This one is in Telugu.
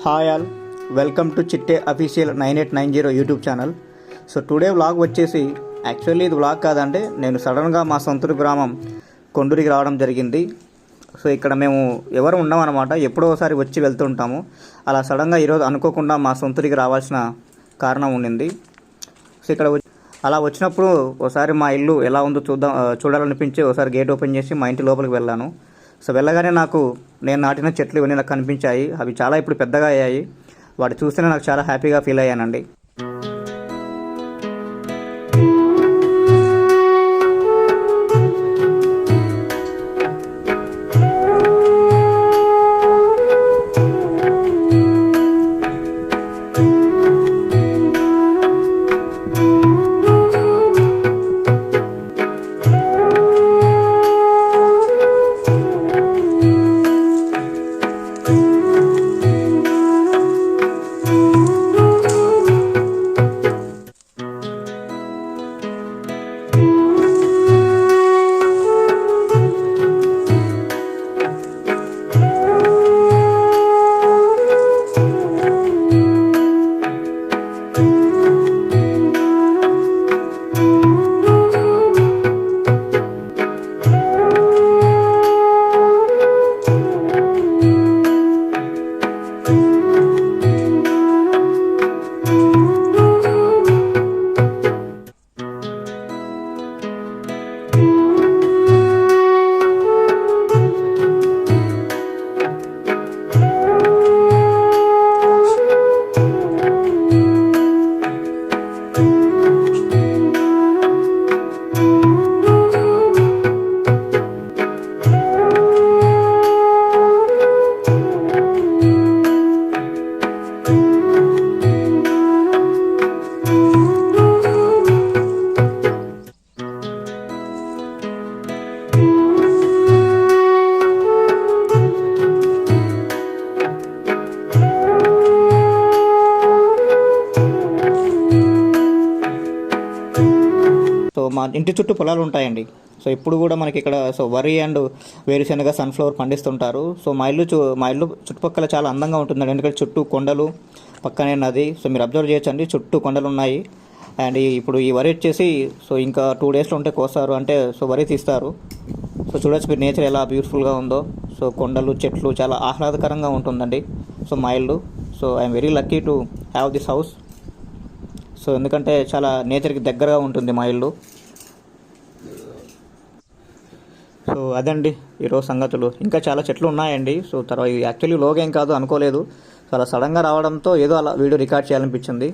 Hi all, welcome to Chitte official 9890 YouTube channel. So today vlog వచ్చేసి యాక్చువల్లీ ఇది వ్లాగ్ కాదంటే నేను సడన్గా మా సొంతూరు గ్రామం కొండూరికి రావడం జరిగింది. సో ఇక్కడ మేము ఎవరు ఉన్నామన్నమాట, ఎప్పుడో ఒకసారి వచ్చి వెళ్తుంటాము. అలా సడన్గా ఈరోజు అనుకోకుండా మా సొంతూరికి రావాల్సిన కారణం ఉండింది. సో ఇక్కడ అలా వచ్చినప్పుడు ఒకసారి మా ఇల్లు ఎలా ఉందో చూడాలనిపించి ఒకసారి గేట్ ఓపెన్ చేసి మా ఇంటి లోపలికి వెళ్ళాను. సో వెళ్ళగానే నేను నాటిన చెట్లు ఇవన్నీ నాకు కనిపించాయి. అవి చాలా ఇప్పుడు పెద్దగా అయ్యాయి. వాటి చూస్తేనే నాకు చాలా హ్యాపీగా ఫీల్ అయ్యానండి. సో మా ఇంటి చుట్టూ పొలాలు ఉంటాయండి. సో ఇప్పుడు కూడా మనకి ఇక్కడ వరి అండ్ వేరుశనగ, సన్ఫ్లవర్ పండిస్తుంటారు. సో మా ఇల్లు చుట్టుపక్కల చాలా అందంగా ఉంటుందండి. ఎందుకంటే చుట్టూ కొండలు, పక్కనే నది. సో మీరు అబ్జర్వ్ చేయొచ్చండి, చుట్టూ కొండలు ఉన్నాయి. అండ్ ఇప్పుడు ఈ వరి వచ్చేసి ఇంకా 2 డేస్లో ఉంటే కోస్తారు, అంటే వరి తీస్తారు. సో చూడొచ్చు మీరు నేచర్ ఎలా బ్యూటిఫుల్గా ఉందో. సో కొండలు, చెట్లు చాలా ఆహ్లాదకరంగా ఉంటుందండి. సో మా ఇల్లు. So I'm very lucky to have this house. So ఎందుకంటే చాలా నేచర్కి దగ్గరగా ఉంటుంది మా ఇల్లు. సో అదండి ఈరోజు సంగతులు. ఇంకా చాలా చెట్లు ఉన్నాయండి. సో తర్వాత ఇది యాక్చువల్లీ లోగేం కాదు, అనుకోలేదు. సో అలా సడన్గా రావడంతో ఏదో అలా వీడియో రికార్డ్ చేయాలనిపించింది.